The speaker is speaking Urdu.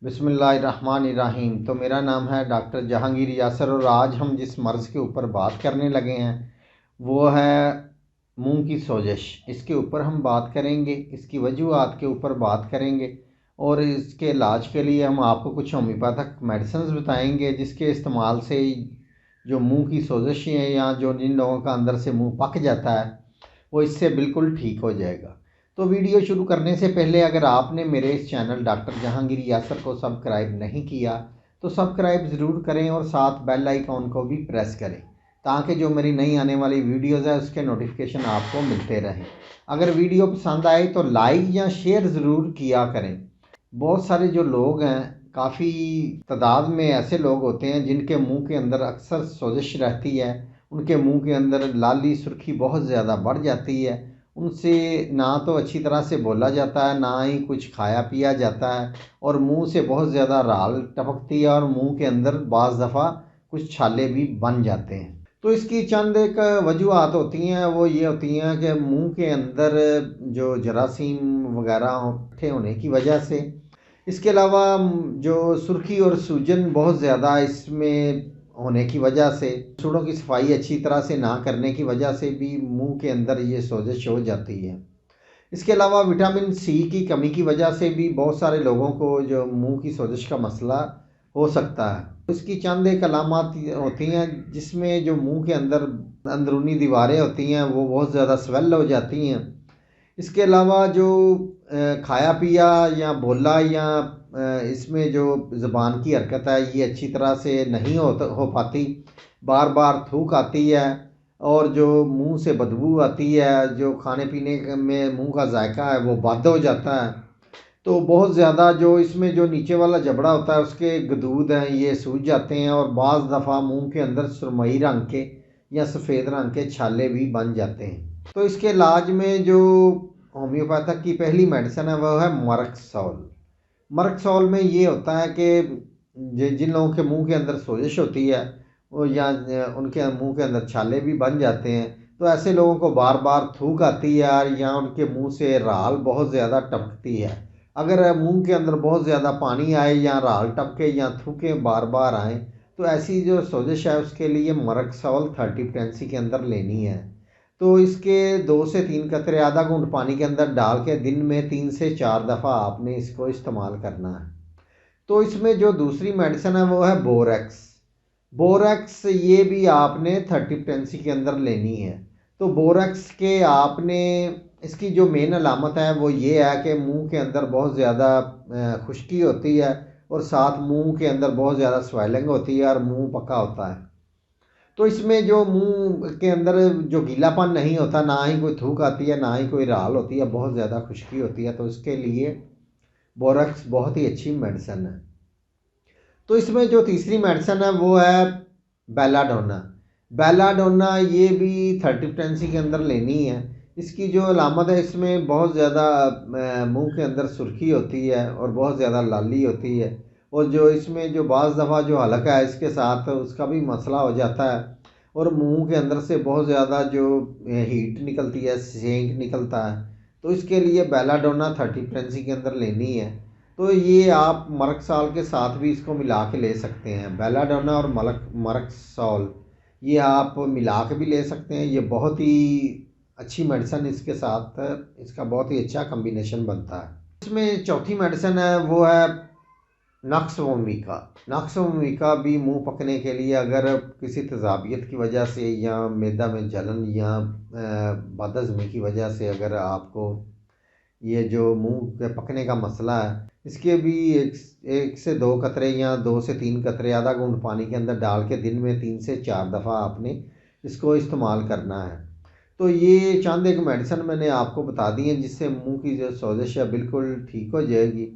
بسم اللہ الرحمن الرحیم۔ تو میرا نام ہے ڈاکٹر جہانگیر یاسر اور آج ہم جس مرض کے اوپر بات کرنے لگے ہیں وہ ہے منہ کی سوزش۔ اس کے اوپر ہم بات کریں گے، اس کی وجوہات کے اوپر بات کریں گے اور اس کے علاج کے لیے ہم آپ کو کچھ ہومیوپیتھک میڈیسنز بتائیں گے جس کے استعمال سے جو منہ کی سوزش ہے یا جو جن لوگوں کا اندر سے منہ پک جاتا ہے وہ اس سے بالکل ٹھیک ہو جائے گا۔ تو ویڈیو شروع کرنے سے پہلے اگر آپ نے میرے اس چینل ڈاکٹر جہانگیر یاسر کو سبسکرائب نہیں کیا تو سبسکرائب ضرور کریں اور ساتھ بیل آئیکن کو بھی پریس کریں تاکہ جو میری نئی آنے والی ویڈیوز ہیں اس کے نوٹیفیکیشن آپ کو ملتے رہیں۔ اگر ویڈیو پسند آئے تو لائک یا شیئر ضرور کیا کریں۔ بہت سارے جو لوگ ہیں، کافی تعداد میں ایسے لوگ ہوتے ہیں جن کے منہ کے اندر اکثر سوزش رہتی ہے، ان کے منہ کے اندر لالی سرخی بہت زیادہ بڑھ جاتی ہے، ان سے نہ تو اچھی طرح سے بولا جاتا ہے نہ ہی کچھ کھایا پیا جاتا ہے اور منہ سے بہت زیادہ رال ٹپکتی ہے اور منہ کے اندر بعض دفعہ کچھ چھالے بھی بن جاتے ہیں۔ تو اس کی چند ایک وجوہات ہوتی ہیں، وہ یہ ہوتی ہیں کہ منہ کے اندر جو جراثیم وغیرہ اکٹھے ہونے کی وجہ سے، اس کے علاوہ جو سرخی اور سوجن بہت زیادہ اس میں ہونے کی وجہ سے، سوڑوں کی صفائی اچھی طرح سے نہ کرنے کی وجہ سے بھی منہ کے اندر یہ سوزش ہو جاتی ہے۔ اس کے علاوہ وٹامن سی کی کمی کی وجہ سے بھی بہت سارے لوگوں کو جو منہ کی سوزش کا مسئلہ ہو سکتا ہے۔ اس کی چند ایک علامات ہوتی ہیں جس میں جو منہ کے اندر اندرونی دیواریں ہوتی ہیں وہ بہت زیادہ سویل ہو جاتی ہیں۔ اس کے علاوہ جو کھایا پیا یا بولا یا اس میں جو زبان کی حرکت ہے یہ اچھی طرح سے نہیں ہو پاتی، بار بار تھوک آتی ہے اور جو منہ سے بدبو آتی ہے، جو کھانے پینے میں منہ کا ذائقہ ہے وہ بد ہو جاتا ہے، تو بہت زیادہ جو اس میں جو نیچے والا جبڑا ہوتا ہے اس کے گدود ہیں یہ سوج جاتے ہیں اور بعض دفعہ منہ کے اندر سرمئی رنگ کے یا سفید رنگ کے چھالے بھی بن جاتے ہیں۔ تو اس کے علاج میں جو ہومیوپیتھک کی پہلی میڈیسن ہے وہ ہے مرکسول۔ مرکسول میں یہ ہوتا ہے کہ جن لوگوں کے منہ کے اندر سوزش ہوتی ہے یا ان کے منہ کے اندر چھالے بھی بن جاتے ہیں تو ایسے لوگوں کو بار بار تھوک آتی ہے یا ان کے منہ سے رال بہت زیادہ ٹپکتی ہے۔ اگر منہ کے اندر بہت زیادہ پانی آئے یا رال ٹپکے یا تھوکیں بار بار آئیں تو ایسی جو سوزش ہے اس کے لیے مرکسول 30 پوٹینسی کے اندر لینی ہے۔ تو اس کے 2 سے 3 قطرے آدھا گھونٹ پانی کے اندر ڈال کے دن میں 3 سے 4 دفعہ آپ نے اس کو استعمال کرنا ہے۔ تو اس میں جو دوسری میڈیسن ہے وہ ہے بوریکس۔ بوریکس یہ بھی آپ نے 30 پوٹینسی کے اندر لینی ہے۔ تو بوریکس کے آپ نے اس کی جو مین علامت ہے وہ یہ ہے کہ منہ کے اندر بہت زیادہ خشکی ہوتی ہے اور ساتھ منہ کے اندر بہت زیادہ سویلنگ ہوتی ہے اور منہ پکا ہوتا ہے۔ تو اس میں جو منہ کے اندر جو گیلا پن نہیں ہوتا، نہ ہی کوئی تھوک آتی ہے نہ ہی کوئی رال ہوتی ہے، بہت زیادہ خشکی ہوتی ہے، تو اس کے لیے بوریکس بہت ہی اچھی میڈیسن ہے۔ تو اس میں جو تیسری میڈیسن ہے وہ ہے بیلا ڈونا۔ بیلا ڈونا یہ بھی 30 پوٹینسی کے اندر لینی ہے۔ اس کی جو علامت ہے اس میں بہت زیادہ منہ کے اندر سرخی ہوتی ہے اور بہت زیادہ لالی ہوتی ہے اور جو اس میں جو بعض دفعہ جو حلق ہے اس کے ساتھ اس کا بھی مسئلہ ہو جاتا ہے اور منہ کے اندر سے بہت زیادہ جو ہیٹ نکلتی ہے، سینک نکلتا ہے، تو اس کے لیے بیلا ڈونا 30 پوٹینسی کے اندر لینی ہے۔ تو یہ آپ مرکسول کے ساتھ بھی اس کو ملا کے لے سکتے ہیں۔ بیلا ڈونا اور مرکسول یہ آپ ملا کے بھی لے سکتے ہیں، یہ بہت ہی اچھی میڈیسن اس کے ساتھ اس کا بہت ہی اچھا کمبینیشن بنتا ہے۔ اس میں چوتھی میڈیسن ہے وہ ہے نکس وومیکا۔ نکس وومیکا بھی منہ پکنے کے لیے اگر کسی تیزابیت کی وجہ سے یا معدہ میں جلن یا بدہضمی کی وجہ سے اگر آپ کو یہ جو منہ کے پکنے کا مسئلہ ہے اس کے بھی 1 سے 2 قطرے یا 2 سے 3 قطرے آدھا گھونٹ پانی کے اندر ڈال کے دن میں 3 سے 4 دفعہ آپ نے اس کو استعمال کرنا ہے۔ تو یہ چند ایک میڈیسن میں نے آپ کو بتا دی ہیں جس سے منہ کی جو سوزش ہے بالکل ٹھیک ہو جائے گی